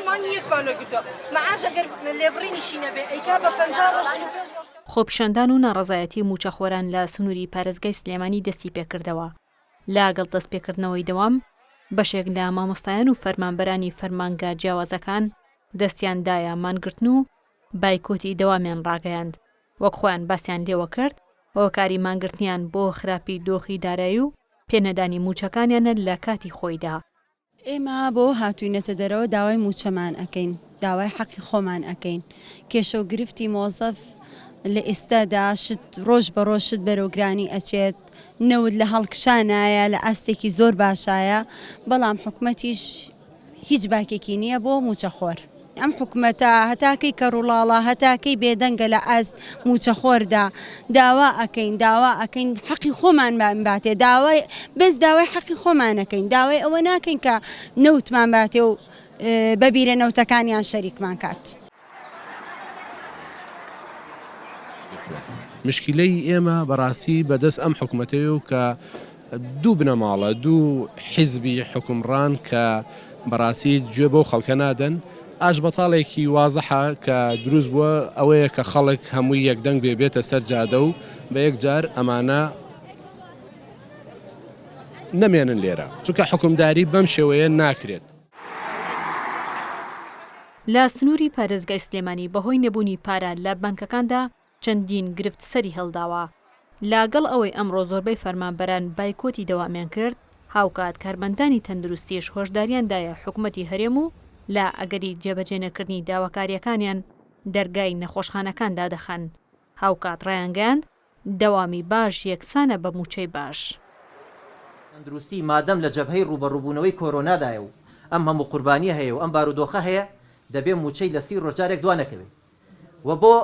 معاشمان یەکمانە گرتووە معاش ئەگەر لێبڕینیشی نەبێ ئەیکا بە 50 خۆپیشاندان و ناڕەزایەتی موچەخۆران لە سنووری پارێزگای سلێمانی دەستی پێکردەوە. لاگەڵ دەستپێکردنەوەی دەوام بەشێک لە مامۆستایان و فەرمانبەرانی فەرمانگا جیاوازەکان دەستیاندایە مانگرتن و بایکۆتی دەوامیان ڕاگەیاند. وەک خۆیان باسییان لێوە کرد هۆکاری مانگرتنیان بۆ خراپی دۆخی دارایی و پێنەدانی موچەکانیانە لە کاتی خۆیدا. ئێمە بۆ هاتووینەتە دەرەوە داوای موچەمان ئەکەین، داوای حەقی خۆمان ئەکەین. کێشە و گرفتی مۆزەف لە ئێستادا شت ڕۆژ بە ڕۆژ شت بەرەوگرانی ئەچێت، نەود لە هەڵکشانایە لە ئاستێکی زۆر باشایە، بەڵام حکومەتیش هیچ باکێکی نییە بۆ موچەخۆر. ئەم حکومەتە هەتاکەی کەڕوڵاڵە هەتاکەی بێدەنگە لە ئاست موچەخۆردا داوا ئەەکەین حەقی خۆمان باتێ بەس داوای حەقی خۆمانەکەین، داوای ئەوە ناکەین کە نەوتمان باتێ و بەبیرە نەوتەکانیان شەریکمان کات. مشکلەی ئێمە بەڕاستی بەدەست ئەم حکومەتەیە و کە دوو بنەماڵە دوو حیزبی حکومڕان کە بەڕاستی گوێ بۆ خەڵکە نادەن. ئاش بەتاڵێکی وازەحە کە دروست بووە ئەوەیە کە خەڵک هەمووی یەکدەنگ بێتە سەر جادە و بە یەکجار ئەمانە نەمێنن لێرە چونکە حکومداری بەم شێوەیە ناکرێت. لە سنووری پارێزگای سلێمانی بەهۆی نەبوونی پارە لە بانکەکاندا چەندین گرفت سەری هەڵداوە. لاگەڵ ئەوەی ئەمڕۆ زۆربەی فەرمانبەران بایکۆتی دەوامیان کرد، هاوکات کارمەندانی تەندروستیش هۆشداریاندایە حکومەتی هەرێم و لە ئەگەری جێبەجێنەکردنی داواکاریەکانیان دەرگای نەخۆشخانەکاندا دەخەن. هاوکات ڕایانگەاند دەوامی باش یەکسانە بە موچەی باش. تەندروستی مادەم لە جەبهەی ڕوبەڕووبوونەوەی کۆرۆنادایە و ئەم هەموو قوربانی هەیە و ئەم بارودۆخە هەیە دەبێ موچەی لە 30 ڕۆژارێک دوانەکەوێت. و بۆ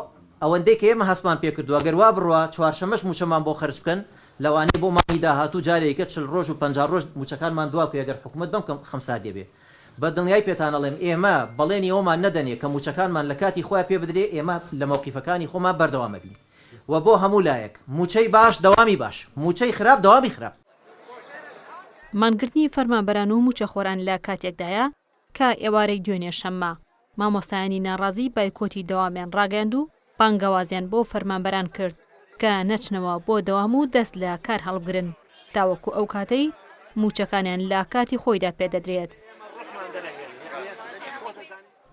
ئەوەندەی کە ئێمە هەستمان پێکردووە گەر وا بڕوە چوارشەمەش موچەمان بۆ خەرج بکەن لەوانەیە بۆ مانگی داهاتوو جارێکە 40 ڕۆژ و 50 ڕۆژ موچەکانمان دوا بکە ئەگەر حکومەت بەم خەمسا دەبێ. بە دڵنیای پێتانەڵێم ئێمە بەڵێنی ئەومان نەدەنێ کە موچەکانمان لە کاتی خۆیان پێ بدرێ ئێمە لە موقیفەکانی خۆمان بەردەوامە بین. و بۆ هەموو لایەک موچەی باش دەوامی باش، موچەی خراپ دەوامی خراپ. مانگرتنی فەرمانبەران و موچەخۆران لە کاتێکدایە کە ئێوارەی دوێنێ شەممە مامۆستایانی ناڕازی بایکۆتی دەوامیان ڕاگەاند و بانگەوازیان بۆ فەرمانبەران کرد کە نەچنەوە بۆ دەوام و دەست لە کار هەڵبگرن تاوەکو ئەو کاتەی موچەکانیان لە کاتی خۆیدا پێدەدرێت.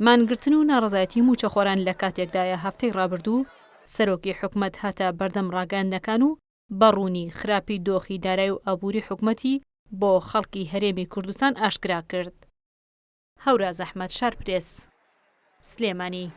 مانگرتن و ناڕزایەتی موچەخۆران لە کاتێکدایە هەفتەی ڕابردوو سەرۆکی حکومەت هاتە بەردەم ڕاگەاندنەکان و بەڕوونی خراپی دۆخی دارایی و ئابووری حکومەتی بۆ خەڵکی هەرێمی کوردستان ئاشکرا کرد. هەوراز ئەحمەد، شارپرێس، سلێمانی.